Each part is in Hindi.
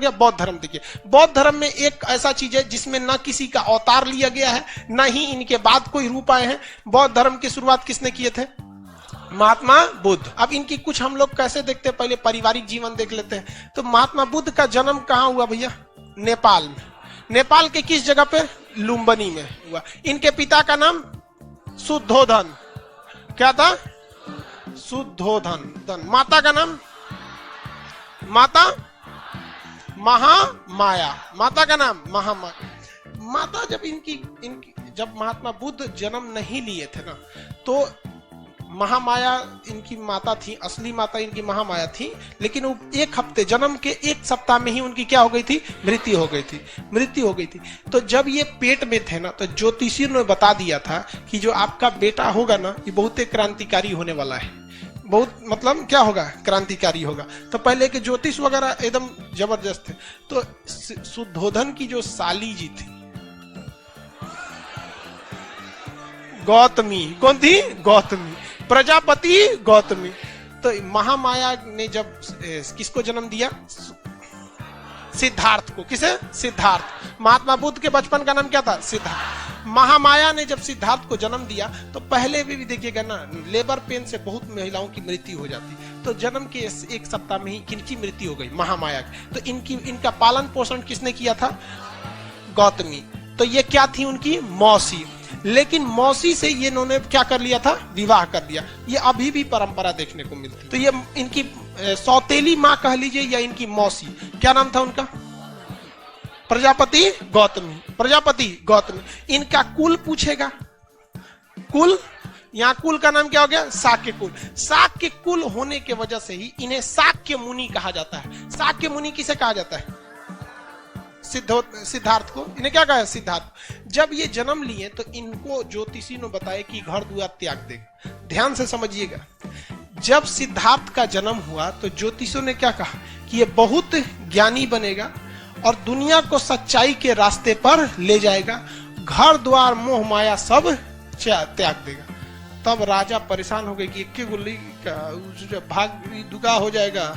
गया बौद्ध धर्म। देखिए बौद्ध धर्म में एक ऐसा चीज है जिसमें न किसी का अवतार लिया गया है, न ही इनके बाद कोई रूप आए हैं। बौद्ध धर्म की शुरुआत किसने किए थे? महात्मा बुद्ध। अब इनकी कुछ हम लोग कैसे देखते हैं, पहले पारिवारिक जीवन देख लेते हैं। तो महात्मा बुद्ध का जन्म कहाँ हुआ भैया? नेपाल में। नेपाल के किस जगह पे? लुम्बिनी में हुआ। इनके पिता का नाम शुद्धोधन। क्या था? शुद्धोधन। माता का नाम? माता महामाया। माता का नाम महामाया। माता जब महात्मा बुद्ध जन्म नहीं लिए थे ना, तो महामाया इनकी माता थी, असली माता इनकी महामाया थी। लेकिन वो एक हफ्ते, जन्म के एक सप्ताह में ही उनकी क्या हो गई थी? मृत्यु हो गई थी। तो जब ये पेट में थे ना, तो ज्योतिषी ने बता दिया था कि जो आपका बेटा होगा ना, ये बहुत क्रांतिकारी होने वाला है। बहुत मतलब क्या होगा? क्रांतिकारी होगा। तो पहले के ज्योतिष वगैरह एकदम जबरदस्त थे। तो शुद्धोधन की जो साली जी थी गौतमी, कौन थी? गौतमी, प्रजापति गौतमी। तो महामाया ने जब किसको जन्म दिया? सिद्धार्थ को। किसे? सिद्धार्थ। महात्मा बुद्ध के बचपन का नाम क्या था? सिद्धार्थ। महामाया ने जब सिद्धार्थ को जन्म दिया, तो पहले भी देखिएगा ना, लेबर पेन से बहुत महिलाओं की मृत्यु हो जाती। तो जन्म के एक सप्ताह में ही किनकी मृत्यु हो गई? महामाया की। तो इनका पालन पोषण किसने किया था? गौतमी। तो ये क्या थी? उनकी मौसी। लेकिन मौसी से ये इन्होंने क्या कर लिया था? विवाह कर दिया। ये अभी भी परंपरा देखने को मिलती। तो ये इनकी सौतेली माँ कह लीजिए या इनकी मौसी। क्या नाम था उनका? प्रजापति गौतमी। प्रजापति गौतमी। इनका कुल पूछेगा। कुल, यहाँ कुल का नाम क्या हो गया? शाक्य कुल। शाक्य कुल होने के वजह से ही इन्हें शाक्य मुनि कहा जाता है। शाक्य मुनि किसे कहा जाता है? सिद्धार्थ को। इन्हें क्या कहा है? सिद्धार्थ। जब ये जन्म लिए तो इनको ज्योतिषी ने बताया कि घर द्वार त्याग देगा। ध्यान से समझिएगा, जब सिद्धार्थ का जन्म हुआ तो ज्योतिषियों ने क्या कहा कि ये बहुत ज्ञानी बनेगा और दुनिया को सच्चाई के रास्ते पर ले जाएगा, घर द्वार मोह माया सब त्याग देगा। तब राजा परेशान हो गए कि एक गुल्ली का भाग दुगा हो जाएगा,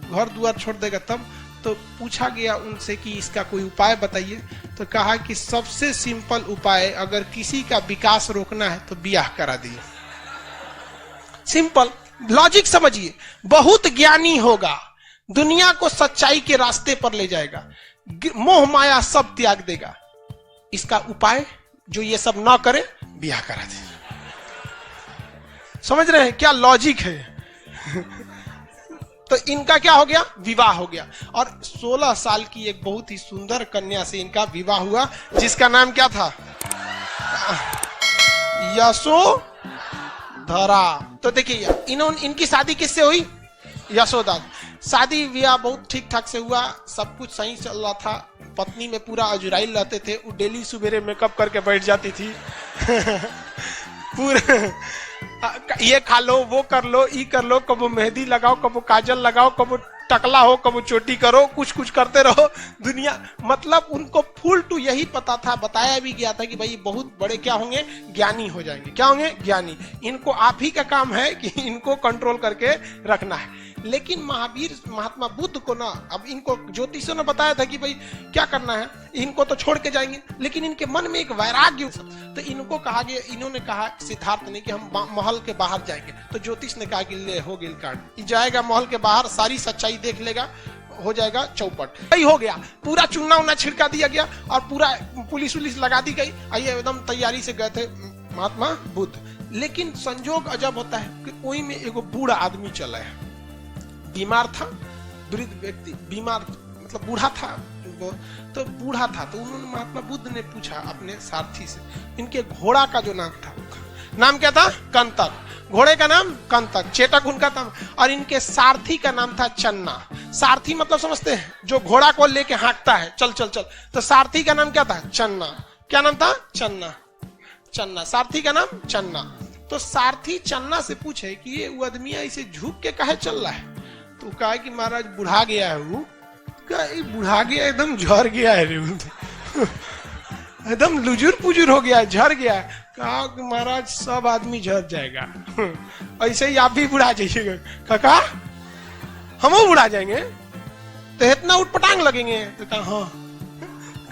घर द्वार छोड़ देगा। तब तो पूछा गया उनसे कि इसका कोई उपाय बताइए। तो कहा कि सबसे सिंपल उपाय, अगर किसी का विकास रोकना है तो ब्याह करा दिए। सिंपल लॉजिक समझिए। बहुत ज्ञानी होगा, दुनिया को सच्चाई के रास्ते पर ले जाएगा, मोह माया सब त्याग देगा। इसका उपाय जो ये सब ना करे, ब्याह करा दे। समझ रहे हैं क्या लॉजिक है? तो इनका क्या हो गया? विवाह हो गया। और 16 साल की एक बहुत ही सुंदर कन्या से इनका विवाह हुआ, जिसका नाम क्या था? यशोधरा। तो देखिए इनकी शादी किससे हुई? यशोदा। शादी विवाह बहुत ठीक ठाक से हुआ, सब कुछ सही चल रहा था। पत्नी में पूरा अजुराइल रहते थे। वो डेली सवेरे मेकअप करके बैठ जाती थी। पूरे ये खा लो, वो कर लो, ई कर लो, कबो मेहंदी लगाओ, कबो काजल लगाओ, कबो टकला हो, कबो चोटी करो, कुछ कुछ करते रहो। दुनिया मतलब उनको फुल टू यही पता था, बताया भी गया था कि भाई बहुत बड़े क्या होंगे? ज्ञानी हो जाएंगे। क्या होंगे? ज्ञानी। इनको आप ही का काम है कि इनको कंट्रोल करके रखना है। लेकिन महात्मा बुद्ध को ना, अब इनको ज्योतिषियों ने बताया था कि भाई क्या करना है, इनको तो छोड़ के जाएंगे। लेकिन इनके मन में एक वैराग्य, तो इनको कहा गया, इन्होंने कहा सिद्धार्थ ने कि हम महल के बाहर जाएंगे। तो ज्योतिष ने कहा कि ले हो गया कांड, जाएगा महल के बाहर, सारी सच्चाई देख लेगा, हो जाएगा चौपट। यही हो गया। पूरा चुनना उन्ना छिड़का दिया गया और पूरा पुलिस उलिस लगा दी गई। आइए एकदम तैयारी से गए थे महात्मा बुद्ध। लेकिन संजोग अजब होता है कि कोई में एगो बूढ़ा आदमी चला है, बीमार था, वृद्ध व्यक्ति, बीमार मतलब बूढ़ा था। तो बूढ़ा था तो उन्होंने महात्मा बुद्ध ने पूछा अपने सारथी से, इनके घोड़ा का जो नाम था, नाम क्या था? कंतक। घोड़े का नाम कंतक, चेटक उनका था। और इनके सारथी का नाम था चन्ना। सारथी मतलब समझते हैं? जो घोड़ा को लेके हाँकता है, चल चल चल। तो सारथी का नाम क्या था? चन्ना। क्या नाम था? चन्ना। चन्ना, सारथी का नाम चन्ना। तो सारथी चन्ना से पूछे कि ये वो आदमी ऐसे झुक के काहे चल रहा है? तो कहा कि महाराज बुढ़ा गया है वो। बुढ़ा गया, एकदम झड़ गया है रे, एकदम लुजुर पुजुर हो गया है, झड़ गया है। कहा कि महाराज सब आदमी झड़ जाएगा, ऐसे ही आप भी बुढ़ा जाइएगा। काका हम बुढ़ा जाएंगे? तो इतना उठपटांग लगेंगे। तो कहा हाँ,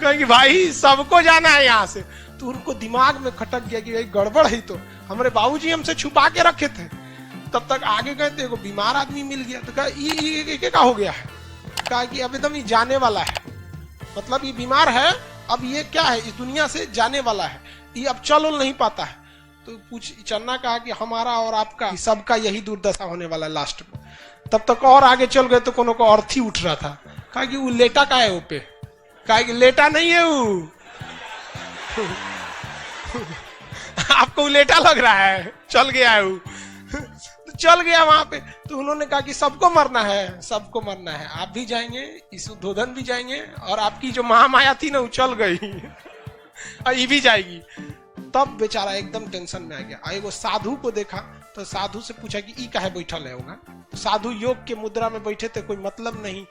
कहेंगे भाई सबको जाना है यहाँ से। तो उनको दिमाग में खटक गया कि भाई गड़बड़ है, तो हमारे बाबूजी हमसे छुपा के रखे थे। तब तक आगे गए तो एगो बीमार आदमी मिल गया। तो कहा ये क्या हो गया है? कहा कि अब एकदम ये जाने वाला है, मतलब ये बीमार है, अब ये क्या है, इस दुनिया से जाने वाला है, ये अब चल नहीं पाता है। तो पूछ चन्ना कहा कि हमारा और आपका सबका यही दुर्दशा होने वाला है लास्ट में। तब तक और आगे चल गए तो कोनो को अर्थी उठ रहा था। कहा कि वो लेटा का है, वो पे कहा कि लेटा नहीं है वो आपको वो लेटा लग रहा है, चल गया है वो तो चल गया वहां पे। तो उन्होंने कहा कि सबको मरना है, सबको मरना है, आप भी जाएंगे, इस उद्बोधन भी जाएंगे, और आपकी जो महामाया थी ना वो चल गई और ये भी जाएगी। तब बेचारा एकदम टेंशन में आ गया। एगो साधु को देखा तो साधु से पूछा कि ई काहे बैठल है होगा। तो साधु योग के मुद्रा में बैठे थे, कोई मतलब नहीं,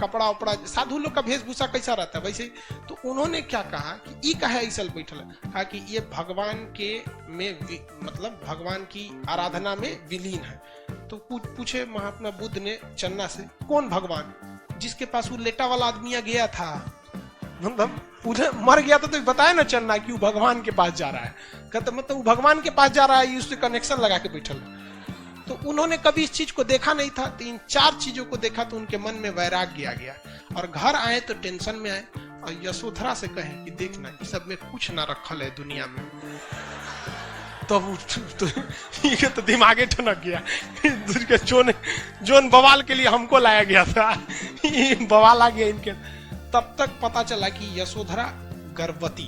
कपड़ा उपड़ा, साधु लोग का वेशभूषा कैसा रहता है वैसे। तो उन्होंने क्या कहा कि ई काहे ऐसा बैठल है? कहा कि ये भगवान के में मतलब भगवान की आराधना में विलीन है। तो पूछे महात्मा बुद्ध ने चन्ना से, कौन भगवान? जिसके पास वो लेटा वाला आदमी गया था, मतलब मर गया था। तो बताया ना चन्ना कि वो भगवान के पास जा रहा है। कहते मतलब वो भगवान के पास जा रहा है, उससे कनेक्शन लगा के बैठल। तो उन्होंने कभी इस चीज को देखा नहीं था। तो इन 4 चीजों को देखा तो उनके मन में वैराग्य आ गया, और घर आए तो टेंशन में आए और यशोधरा से कहे कि देखना इस सब में कुछ ना रखल है दुनिया में। तो दिमागे ठनक गया। जोन बवाल के लिए हमको लाया गया था, बवाल आ गया इनके। तब तक पता चला कि यशोधरा गर्भवती।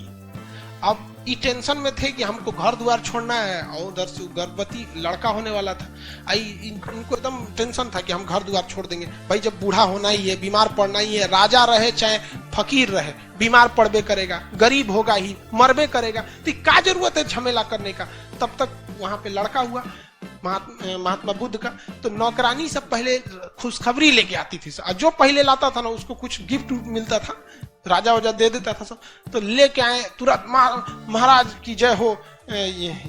अब ये टेंशन में थे कि हमको घर द्वार छोड़ना है, और उधर से गर्भवती लड़का होने वाला था। इनको एकदम टेंशन था कि हम घर द्वार छोड़ देंगे। भाई जब बूढ़ा होना ही है, बीमार पड़ना ही है, राजा रहे चाहे फकीर रहे, बीमार पड़बे करेगा, गरीब होगा ही, मरबे करेगा, तो क्या जरूरत है झमेला करने का। तब तक वहां पे लड़का हुआ महात्मा बुद्ध का। तो नौकरानी सब पहले खुशखबरी लेके आती थी, जो पहले लाता था ना उसको कुछ गिफ्ट मिलता था, राजा वजा दे देता था सब। तो लेके आए तुरंत, महाराज की जय हो,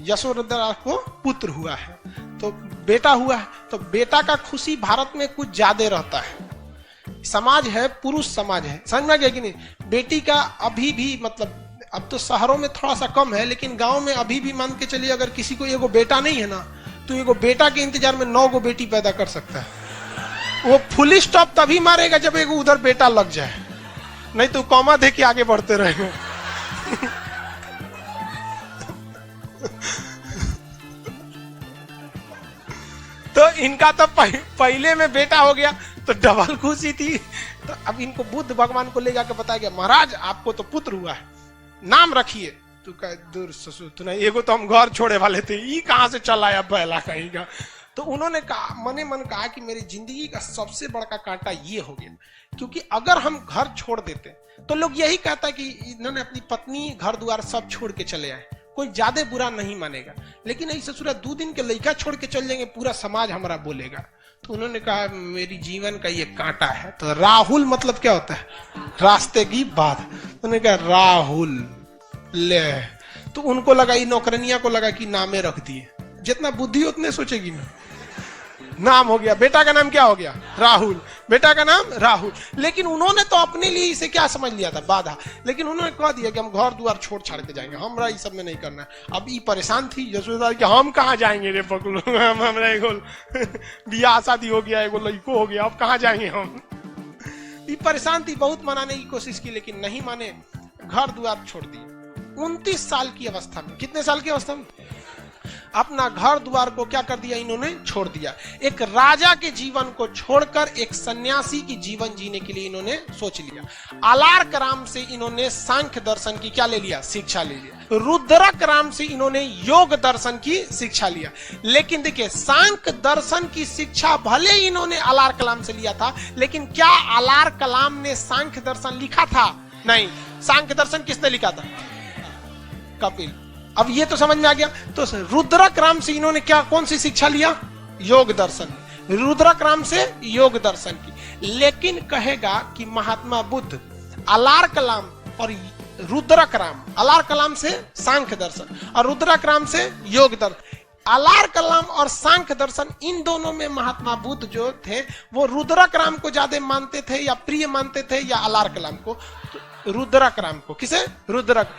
यशोधरा को पुत्र हुआ है, तो बेटा हुआ है। तो बेटा का खुशी भारत में कुछ ज्यादा रहता है। समाज है, पुरुष समाज है, समझ में आ गया कि नहीं? बेटी का अभी भी मतलब, अब तो शहरों में थोड़ा सा कम है, लेकिन गांव में अभी भी मान के चलिए, अगर किसी को एगो बेटा नहीं है ना, तो एगो बेटा के इंतजार में 9 गो बेटी पैदा कर सकता है। वो फुल स्टॉप तभी मारेगा जब एगो उधर बेटा लग जाए, नहीं तो कॉमा दे के आगे बढ़ते रहेंगे। तो इनका तो पहले में बेटा हो गया तो डबल खुशी थी। तो अब इनको बुद्ध भगवान को ले जाकर बताया गया, महाराज आपको तो पुत्र हुआ है, नाम रखिए। तू कह दूर ससुर, तू नहीं, एगो तो हम घर छोड़े वाले थे, ये कहां से चल आया पहला कहीं का। तो उन्होंने कहा, मने मन कहा कि मेरी जिंदगी का सबसे बड़ा कांटा ये हो गया, क्योंकि अगर हम घर छोड़ देते तो लोग यही कहता कि इन्होंने अपनी पत्नी घर द्वार सब छोड़ के चले आए, कोई ज्यादा बुरा नहीं मानेगा। लेकिन ऐसे ससुरा 2 दिन के लड़का छोड़ के चल जाएंगे, पूरा समाज हमारा बोलेगा। तो उन्होंने कहा मेरी जीवन का ये कांटा है। तो राहुल मतलब क्या होता है? रास्ते की बात। उन्होंने कहा राहुल ले। तो उनको लगा, ये नौकरनिया को लगा कि नामे रख दिए, जितना बुद्धि उतने सोचेगी ना। नाम हो गया, बेटा का नाम क्या हो गया? राहुल। बेटा का नाम राहुल। लेकिन उन्होंने तो अपने लिए इसे क्या समझ लिया था? बाधा। लेकिन उन्होंने कह दिया कि हम घर द्वार छोड़ छाड़ के जाएंगे, हमरा ये सब में नहीं करना है। अब ये परेशान थी यशोदा कि हम कहाँ जाएंगे रे पकड़ो, हमरा एगो बियाह शादी हो गया, एगो लड़को हो गया, अब कहाँ जाएंगे हम। ये परेशान थी, बहुत मनाने की कोशिश की, लेकिन नहीं माने, घर द्वार छोड़ दिए। 29 साल की अवस्था में, कितने साल की अवस्था में? अपना घर द्वार को क्या कर दिया इन्होंने? छोड़ दिया। एक राजा के जीवन को छोड़कर एक सन्यासी की जीवन जीने के लिए इन्होंने सोच लिया। आलार्क राम से इन्होंने सांख्य दर्शन की क्या ले लिया? शिक्षा ले लिया। रुद्रक राम से इन्होंने योग दर्शन की शिक्षा लिया। लेकिन देखिए, सांख्य दर्शन की शिक्षा भले इन्होंने आलार्क कलाम से लिया था, लेकिन क्या आलार्क कलाम ने सांख्य दर्शन लिखा था? नहीं। सांख्य दर्शन किसने लिखा था? कपिल। अब ये तो समझ में आ गया। तो रुद्रक राम से इन्होंने क्या, कौन सी शिक्षा लिया? योग दर्शन। रुद्रक राम से योग दर्शन की। लेकिन कहेगा कि महात्मा बुद्ध आलार्क कलाम और रुद्रक राम, आलार्क कलाम से सांख्य दर्शन और रुद्रक राम से योग दर्शन, अलार कलाम और सांख्य दर्शन, इन दोनों में महात्मा बुद्ध जो थे वो रुद्रक राम को ज्यादा मानते थे या प्रिय मानते थे या अलार कलाम को? तो रुद्रक राम को। किसे? रुद्रक।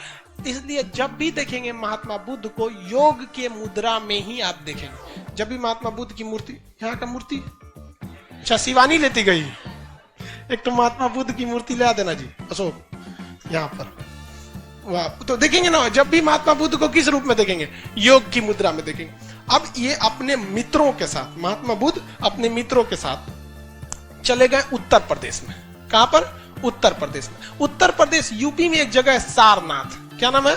इसलिए जब भी देखेंगे महात्मा बुद्ध को योग के मुद्रा में ही आप देखेंगे। जब भी महात्मा बुद्ध की मूर्ति, यहाँ का मूर्ति अच्छा शिवानी लेती गई, एक तो महात्मा बुद्ध की मूर्ति ले देना जी अशोक यहाँ पर, वाह। तो देखेंगे ना, जब भी महात्मा बुद्ध को किस रूप में देखेंगे? योग की मुद्रा में देखेंगे। अब ये अपने मित्रों के साथ, महात्मा बुद्ध अपने मित्रों के साथ चले गए उत्तर प्रदेश में। कहां पर? उत्तर प्रदेश में। उत्तर प्रदेश यूपी में एक जगह है सारनाथ। क्या नाम है?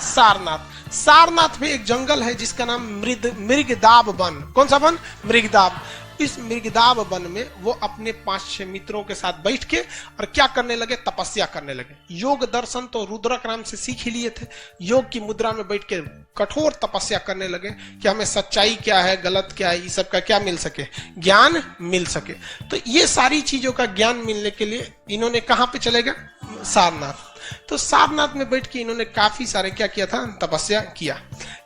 सारनाथ। सारनाथ में एक जंगल है जिसका नाम मृगदाब वन। कौन सा वन? मृगदाब। इस मृगदाब वन में वो अपने 5-6 मित्रों के साथ बैठ के और क्या करने लगे? तपस्या करने लगे। योग दर्शन तो रुद्रक राम से सीख ही लिए थे। योग की मुद्रा में बैठ के कठोर तपस्या करने लगे कि हमें सच्चाई क्या है, गलत क्या है, इस सब का क्या मिल सके? ज्ञान मिल सके। तो ये सारी चीजों का ज्ञान मिलने के लिए इन्होंने कहां पे चले गए? सारनाथ। तो सारनाथ में बैठ के इन्होंने काफी सारे क्या किया था? तपस्या किया।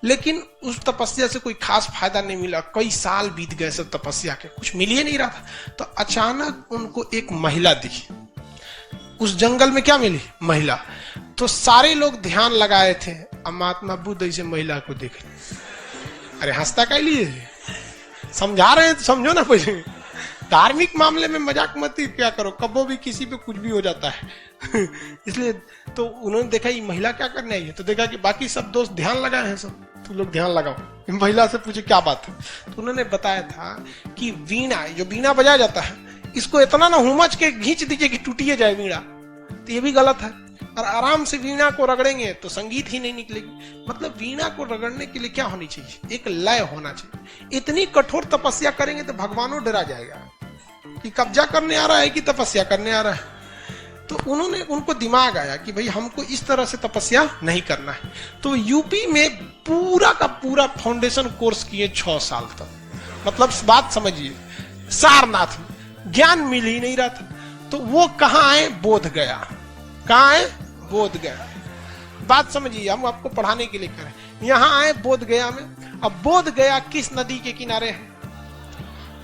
लेकिन उस तपस्या से कोई खास फायदा नहीं मिला। कई साल बीत गए सब तपस्या के, कुछ मिल ही नहीं रहा था। तो अचानक उनको एक महिला दिखी। उस जंगल में क्या मिली? महिला। तो सारे लोग ध्यान लगाए थे। अब महात्मा बुद्ध ऐसे महिला को देखे, अरे हंसता क्या लिए? समझा रहे हैं तो समझो ना। पहले धार्मिक मामले में मजाक मत ही क्या करो, कबो भी किसी पे कुछ भी हो जाता है। इसलिए तो उन्होंने देखा ये महिला क्या करने आई है, तो देखा कि बाकी सब दोस्त ध्यान लगाए हैं, सब तो लोग ध्यान लगाओ। महिला से पूछे क्या बात है, तो उन्होंने बताया था कि वीणा, जो वीणा बजाया जाता है, इसको इतना ना हुमच के खींच दीजिए कि टूटिए जाए वीणा, तो ये भी गलत है। और आराम से वीणा को रगड़ेंगे तो संगीत ही नहीं निकलेगी। मतलब वीणा को रगड़ने के लिए क्या होनी चाहिए? एक लय होना चाहिए। इतनी कठोर तपस्या करेंगे तो भगवानों डरा जाएगा कि कब्जा करने आ रहा है कि तपस्या करने आ रहा है। तो उन्होंने, उनको दिमाग आया कि भाई हमको इस तरह से तपस्या नहीं करना है। तो यूपी में पूरा का पूरा फाउंडेशन कोर्स किए 6 साल तक। मतलब बात समझिए, सारनाथ में ज्ञान मिल ही नहीं रहा था। तो वो कहाँ आए? बोध गया। कहाँ आए? बोध गया। बात समझिए, हम आपको पढ़ाने के लिए करें। यहाँ आए बोध गया में। अब बोध गया किस नदी के किनारे है?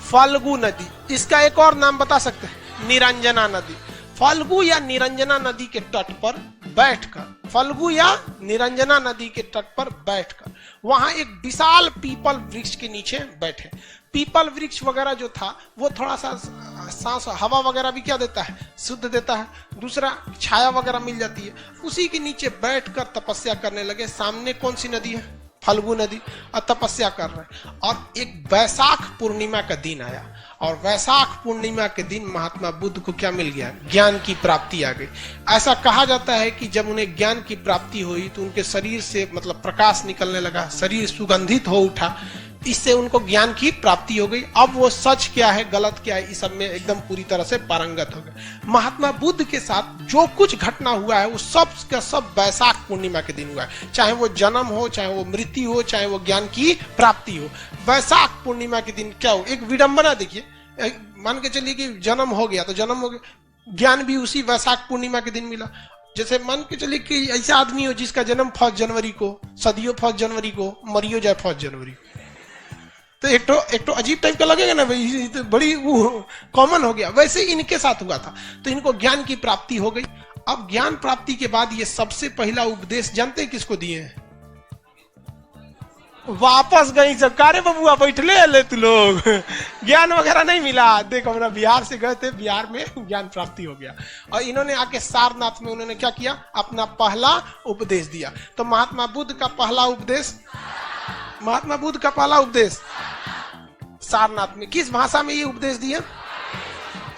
फाल्गु नदी। इसका एक और नाम बता सकते हैं? निरंजना नदी। फाल्गु या निरंजना नदी के तट पर बैठकर, फाल्गु या निरंजना नदी के तट पर बैठकर वहां एक विशाल पीपल वृक्ष के नीचे बैठे। पीपल वृक्ष वगैरह जो था वो थोड़ा सा सांस, हवा वगैरह भी क्या देता है? शुद्ध देता है। दूसरा छाया वगैरह मिल जाती है। उसी के नीचे बैठकर तपस्या करने लगे। सामने कौन सी नदी है? फाल्गु नदी। और तपस्या कर रहे हैं। और एक वैशाख पूर्णिमा का दिन आया, और वैशाख पूर्णिमा के दिन महात्मा बुद्ध को क्या मिल गया? ज्ञान की प्राप्ति आ गई। ऐसा कहा जाता है कि जब उन्हें ज्ञान की प्राप्ति हुई तो उनके शरीर से मतलब प्रकाश निकलने लगा, शरीर सुगंधित हो उठा। इससे उनको ज्ञान की प्राप्ति हो गई। अब वो सच क्या है, गलत क्या है, इस सब में एकदम पूरी तरह से पारंगत हो गए। महात्मा बुद्ध के साथ जो कुछ घटना हुआ है वो सब का सब वैशाख पूर्णिमा के दिन हुआ है। चाहे वो जन्म हो, चाहे वो मृत्यु हो, चाहे वो ज्ञान की प्राप्ति हो। वैशाख पूर्णिमा के दिन क्या हो? एक विडंबना देखिए, मान के चलिए कि जन्म हो गया तो जन्म हो गया, ज्ञान भी उसी वैशाख पूर्णिमा के दिन मिला। जैसे मान के चलिए कि ऐसा आदमी हो जिसका जन्म 1 जनवरी को, सदियों 1 जनवरी को, मरियो जाए 1 जनवरी को, तो एक तो अजीब टाइप का लगेगा ना भाई, तो बड़ी कॉमन हो गया। वैसे इनके साथ हुआ था। तो इनको ज्ञान की प्राप्ति हो गई। अब ज्ञान प्राप्ति के बाद ये सबसे पहला उपदेश जानते हैं किसको दिए हैं? वापस गई सब कारे बबुआ बैठले ले तू लोग, ज्ञान वगैरह नहीं मिला। देखो हमरा बिहार से गए थे, बिहार में ज्ञान प्राप्ति हो गया। और इन्होंने आके सारनाथ में उन्होंने क्या किया? अपना पहला उपदेश दिया। तो महात्मा बुद्ध का पहला उपदेश, महात्मा बुद्ध का पहला उपदेश सारनाथ में। किस भाषा में ये उपदेश दिया?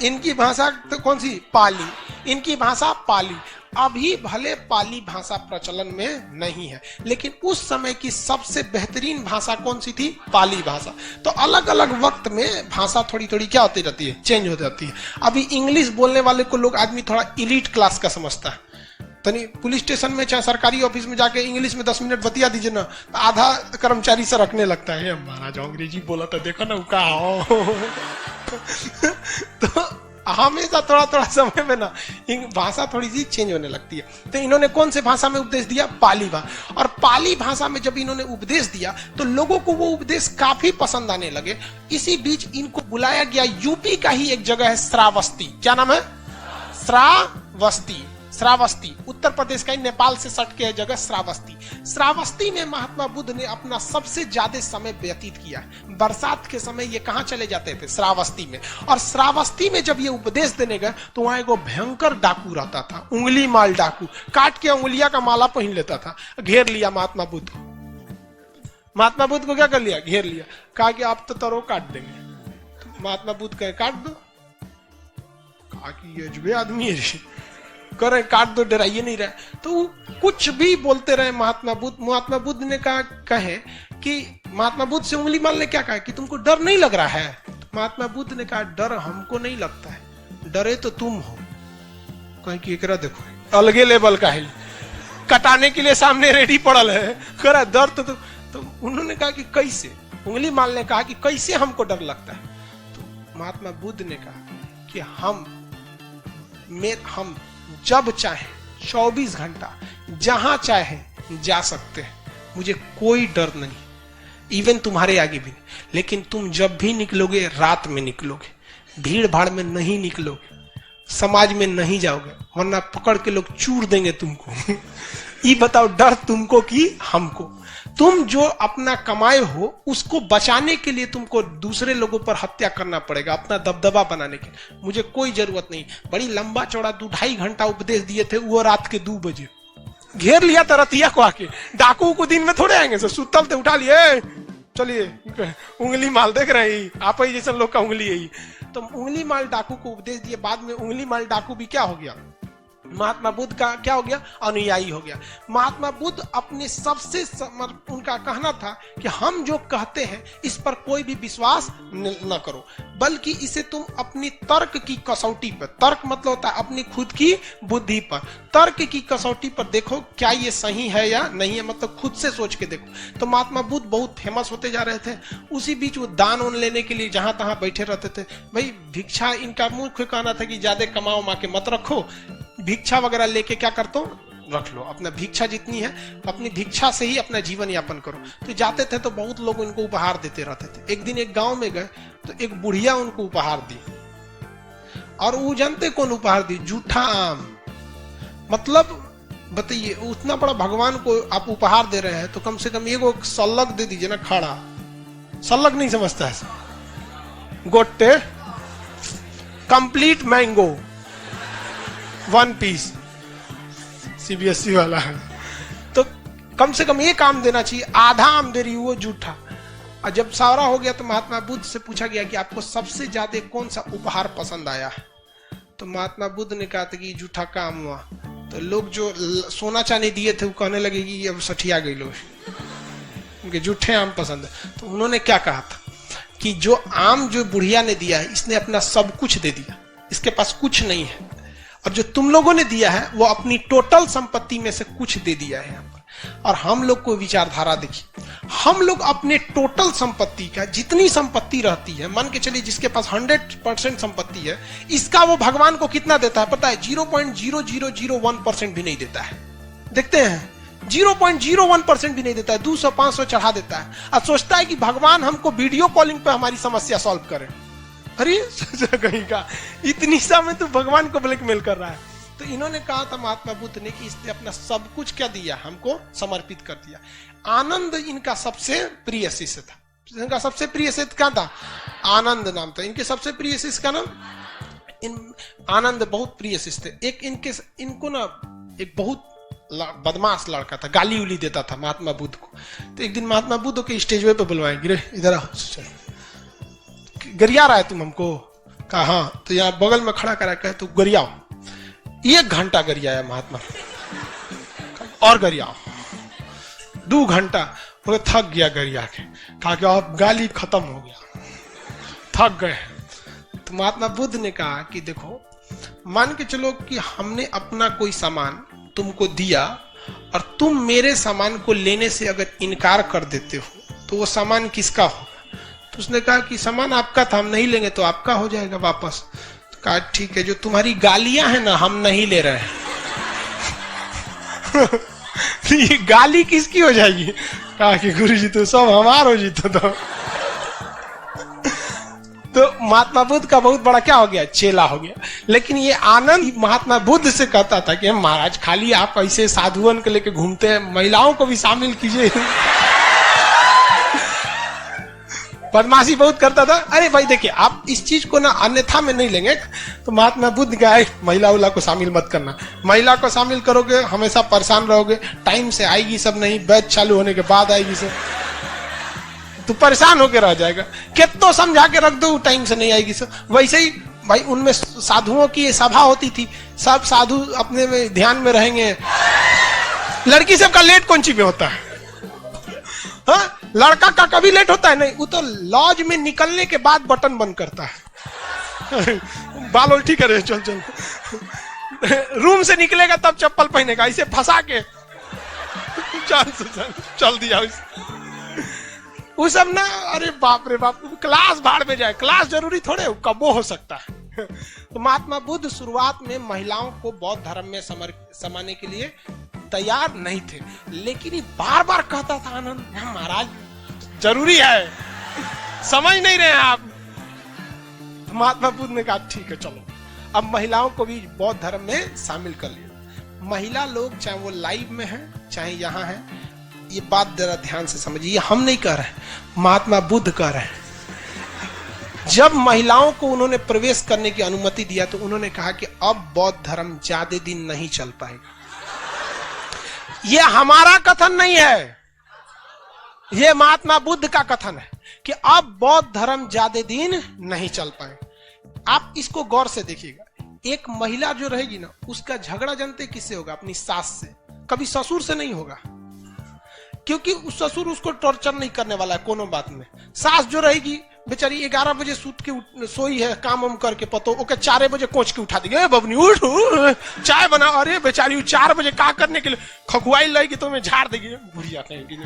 इनकी भाषा तो कौन सी? पाली। इनकी भाषा पाली। अभी भले पाली भाषा प्रचलन में नहीं है, लेकिन उस समय की सबसे बेहतरीन भाषा कौन सी थी? पाली भाषा। तो अलग अलग वक्त में भाषा थोड़ी थोड़ी क्या होती रहती है? चेंज हो जाती है। अभी इंग्लिश बोलने वाले को लोग आदमी थोड़ा इलीट क्लास का समझता है। तनी पुलिस स्टेशन में चाहे सरकारी ऑफिस में जाके इंग्लिश में 10 मिनट बतिया दीजिए ना, आधा कर्मचारी से रखने लगता है, महाराज अंग्रेजी बोला था देखो ना का हो। तो हमेशा थोड़ा थोड़ा समय में ना भाषा थोड़ी सी चेंज होने लगती है। तो इन्होंने कौन से भाषा में उपदेश दिया? पाली भाषा। और पाली भाषा में जब इन्होंने उपदेश दिया तो लोगों को वो उपदेश काफी पसंद आने लगे। इसी बीच इनको बुलाया गया यूपी का ही एक जगह है श्रावस्ती। क्या नाम है? श्रावस्ती। श्रावस्ती उत्तर प्रदेश का ही, नेपाल से सट के है जगह श्रावस्ती। श्रावस्ती में महात्मा बुद्ध ने अपना सबसे ज्यादा समय व्यतीत किया। बरसात के समय ये कहां चले जाते थे? श्रावस्ती में। और श्रावस्ती में जब ये उपदेश देने गए तो वहां एक भयंकर डाकू रहता था, उंगली माल डाकू, काट के उंगलियां का माला पहन लेता था। घेर लिया महात्मा बुद्ध को। महात्मा बुद्ध को क्या कर लिया? घेर लिया। कहा कि आप तो तरो काट देंगे। तो महात्मा बुद्ध कहे काट दो। कहा कि ये अजबे आदमी है, करे काट दो, डराइए नहीं रहे। तो कुछ भी बोलते रहे महात्मा बुद्ध। महात्मा बुद्ध ने कहा कहे कि महात्मा बुद्ध से उंगली माल ने क्या कहा कि तुमको डर नहीं लग रहा है? तो महात्मा बुद्ध ने कहा डर हमको नहीं लगता है, डरे तो तुम हो। कहे कि एकरा देखो अलगे लेवल का है, कटाने के लिए सामने रेडी पड़ल है, करा डर तो उन्होंने कहा कि कैसे? उंगली माल ने कहा कि कैसे हमको डर लगता है? तो महात्मा बुद्ध ने कहा कि हम जब चाहे 24 घंटा जहां चाहे जा सकते हैं, मुझे कोई डर नहीं, इवन तुम्हारे आगे भी नहीं। लेकिन तुम जब भी निकलोगे रात में निकलोगे, भीड़ भाड़ में नहीं निकलोगे, समाज में नहीं जाओगे, वरना पकड़ के लोग चूर देंगे तुमको। ये बताओ डर तुमको कि हमको? तुम जो अपना कमाए हो उसको बचाने के लिए तुमको दूसरे लोगों पर हत्या करना पड़ेगा अपना दबदबा बनाने के। मुझे कोई जरूरत नहीं। बड़ी लंबा चौड़ा 2-2.5 घंटा उपदेश दिए थे, वो रात के 2 बजे घेर लिया था रतिया को आके। डाकू को दिन में थोड़े आएंगे, सर सुतल थे उठा लिए, चलिए उंगली माल देख रहे हैं आप ही जैसे लोग का उंगली है। तो उंगली माल डाकू को उपदेश दिए। बाद में उंगली माल डाकू भी क्या हो गया? महात्मा बुद्ध का क्या हो गया? अनुयायी हो गया। महात्मा बुद्ध अपने सबसे उनका कहना था कि हम जो कहते हैं इस पर कोई भी विश्वास न करो, बल्कि इसे तुम अपनी तर्क की कसौटी पर, तर्क मतलब होता है अपनी खुद की बुद्धि पर, तर्क की कसौटी पर देखो क्या ये सही है या नहीं है, मतलब खुद से सोच के देखो। तो महात्मा बुद्ध बहुत फेमस होते जा रहे थे। उसी बीच वो दान उन लेने के लिए जहां तहां बैठे रहते थे। भाई भिक्षा, इनका मुख्य कहना था कि ज्यादा कमाओ मा के मत रखो, भिक्षा वगैरह लेके क्या करते हो रख लो, अपना भिक्षा जितनी है अपनी भिक्षा से ही अपना जीवन यापन करो। तो जाते थे तो बहुत लोग उनको उपहार देते रहते थे। एक दिन एक गांव में गए तो एक बुढ़िया उनको उपहार दी, और वो जानते कौन उपहार दी? जूठा आम। मतलब बताइए, उतना बड़ा भगवान को आप उपहार दे रहे हैं तो कम से कम एगो सल्लग दे दीजिए ना। खड़ा सल्लग नहीं समझता है, गोटे कंप्लीट मैंगो 1 पीस, सीबीएसई वाला है तो कम से कम एक आम देना चाहिए। आधा आम दे रही वो जूठा। और जब सारा हो गया तो महात्मा बुद्ध से पूछा गया कि आपको सबसे ज्यादा कौन सा उपहार पसंद आया? तो महात्मा बुद्ध ने कहा था कि जूठा काम हुआ। तो लोग जो सोना चांदी दिए थे वो कहने लगे कि अब सठिया गई लोग, उनके जूठे आम पसंद है। तो उन्होंने क्या कहा था कि जो आम जो बुढ़िया ने दिया है इसने अपना सब कुछ दे दिया, इसके पास कुछ नहीं है, और जो तुम लोगों ने दिया है वो अपनी टोटल संपत्ति में से कुछ दे दिया है यहाँ पर। और हम लोग को विचारधारा देखिए, हम लोग अपने टोटल संपत्ति का जितनी संपत्ति रहती है, मान के चलिए जिसके पास 100% संपत्ति है, इसका वो भगवान को कितना देता है पता है? 0.0001% भी नहीं देता है। देखते हैं 0.01% भी नहीं देता है, 200-500 चढ़ा देता है और सोचता है कि भगवान हमको वीडियो कॉलिंग पे हमारी समस्या सॉल्व करे। अरे कहीं का इतनी समय तो भगवान को ब्लैकमेल कर रहा है। तो इन्होंने कहा था महात्मा बुद्ध ने कि इसने अपना सब कुछ क्या दिया, हमको समर्पित कर दिया। आनंद इनका सबसे प्रिय शिष्य था। इनका सबसे प्रिय शिष्य क्या था? आनंद नाम था इनके सबसे प्रिय शिष्य का नाम। आनंद बहुत प्रिय शिष्य थे। एक इनको ना एक बहुत बदमाश लड़का था, गाली उली देता था महात्मा बुद्ध को। तो एक दिन महात्मा बुद्ध के स्टेज पे बुलवाएंगे, रे इधर आओ, गरिया रहा है तुम हमको? कहा हाँ। तो यहाँ बगल में खड़ा करा कहे तो गरियाओ। 1 घंटा गरियाया महात्मा, और गरियाओ 2 घंटा। बोले थक गया गरिया के, कहा कि अब गाली खत्म हो गया, थक गए। तो महात्मा बुद्ध ने कहा कि देखो, मान के चलो कि हमने अपना कोई सामान तुमको दिया और तुम मेरे सामान को लेने से अगर इनकार कर देते हो तो वो सामान किसका होगा? तो उसने कहा कि सामान आपका था, हम नहीं लेंगे तो आपका हो जाएगा वापस। तो कहा ठीक है, जो तुम्हारी गालियां हैं ना हम नहीं ले रहे हैं। ये गाली किसकी हो जाएगी? कहा कि गुरुजी तो सब हमारो जी तो महात्मा बुद्ध का बहुत बड़ा क्या हो गया, चेला हो गया। लेकिन ये आनंद महात्मा बुद्ध से कहता था कि महाराज खाली आप ऐसे साधुअन को लेके घूमते हैं, महिलाओं को भी शामिल कीजिए। बदमाशी बहुत करता था। अरे भाई देखिए, आप इस चीज को ना अन्यथा में नहीं लेंगे तो महात्मा बुद्ध का महिला उला को शामिल मत करना। महिला को शामिल करोगे हमेशा परेशान रहोगे, टाइम से आएगी सब नहीं, बैच चालू होने के बाद आएगी सब, तो परेशान होकर रह जाएगा। कितना समझा के रख दो टाइम से नहीं आएगी सब। वैसे ही भाई उनमें साधुओं की सभा होती थी, सब साधु अपने में ध्यान में रहेंगे। लड़की सबका लेट कौन सी में होता है? हाँ, लड़का का कभी लेट होता है नहीं, वो तो लॉज में निकलने के बाद बटन बंद करता है। बाल उल्टी करे, चल चल। रूम से निकलेगा तब चप्पल पहनेगा, इसे फंसा के चल दिया वो सब ना। अरे बाप रे बाप, क्लास भाड़ में जाए, क्लास जरूरी थोड़े, कबो हो सकता है। तो महात्मा बुद्ध शुरुआत में महिलाओं को बौद्ध धर्म में समाने के लिए तैयार नहीं थे, लेकिन ये बार बार कहता था आनंद महाराज जरूरी है, समझ नहीं रहे हैं आप। महात्मा बुद्ध ने कहा ठीक है चलो, अब महिलाओं को भी बौद्ध धर्म में शामिल कर लिया। महिला लोग चाहे वो लाइव में है चाहे यहाँ है, ये बात जरा ध्यान से समझिए, ये हम नहीं कह रहे, महात्मा बुद्ध कह रहे हैं। जब महिलाओं को उन्होंने प्रवेश करने की अनुमति दिया तो उन्होंने कहा कि अब बौद्ध धर्म ज्यादा दिन नहीं चल पाएगा। ये हमारा कथन नहीं है, ये महात्मा बुद्ध का कथन है कि अब बौद्ध धर्म ज्यादा दिन नहीं चल पाए। आप इसको गौर से देखिएगा, एक महिला जो रहेगी ना, उसका झगड़ा जानते किससे होगा? अपनी सास से, कभी ससुर से नहीं होगा, क्योंकि उस ससुर उसको टॉर्चर नहीं करने वाला है कोनो बात में। सास जो रहेगी बेचारी 11 बजे सूत के सोई है, काम वाम करके पतो ओके 4 बजे कोच के उठा देगी, बबनी उठ चाय बना। अरे बेचारी 4 बजे का करने के लिए खखुआई लगेगी तो मैं झाड़ देगी, बुढ़िया कहेगी।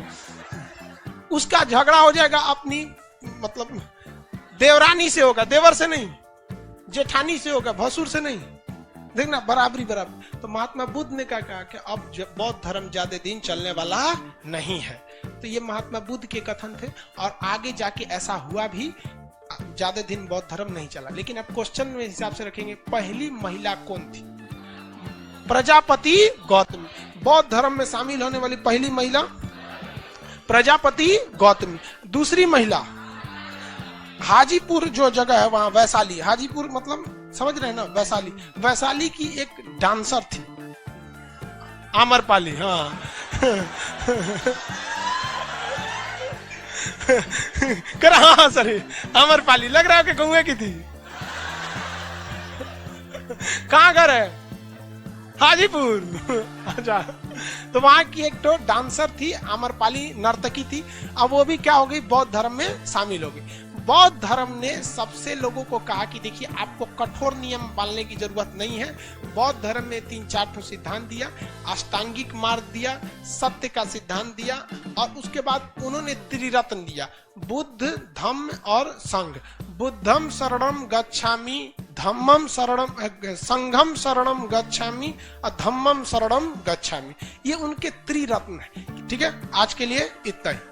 उसका झगड़ा हो जाएगा अपनी मतलब देवरानी से होगा, देवर से नहीं, जेठानी से होगा, भसुर से नहीं। देखना बराबरी बराबर। तो महात्मा बुद्ध ने क्या कहा कि अब बौद्ध धर्म ज्यादा दिन चलने वाला नहीं है। तो ये महात्मा बुद्ध के कथन थे और आगे जाके ऐसा हुआ भी, ज्यादा दिन बौद्ध धर्म नहीं चला। लेकिन अब क्वेश्चन में हिसाब से रखेंगे, पहली महिला कौन थी? प्रजापति गौतमी। बौद्ध धर्म में शामिल होने वाली पहली महिला प्रजापति गौतमी। दूसरी महिला हाजीपुर जो जगह है वहां, वैशाली, हाजीपुर मतलब समझ रहे हैं ना, वैशाली, वैशाली की एक डांसर थी आम्रपाली। हाँ कर, हाँ सर आम्रपाली लग रहा है कि गौए की थी। कहाँ घर है? हाजीपुर। अच्छा, तो वहां की एक तो डांसर थी, आम्रपाली नर्तकी थी। अब वो भी क्या हो गई, बौद्ध धर्म में शामिल हो गई। बौद्ध धर्म ने सबसे लोगों को कहा कि देखिए आपको कठोर नियम पालने की जरूरत नहीं है। बौद्ध धर्म ने 3-4 सिद्धांत दिया, अष्टांगिक मार्ग दिया, सत्य का सिद्धांत दिया और उसके बाद उन्होंने त्रिरत्न दिया, बुद्ध धम्म और संघ। बुद्धम शरणम गच्छामि, धम्मम शरणम, संघम शरणम गच्छामि और धम्मम शरणम गच्छामि। ये उनके त्रिरत्न है। ठीक है, आज के लिए इतना ही।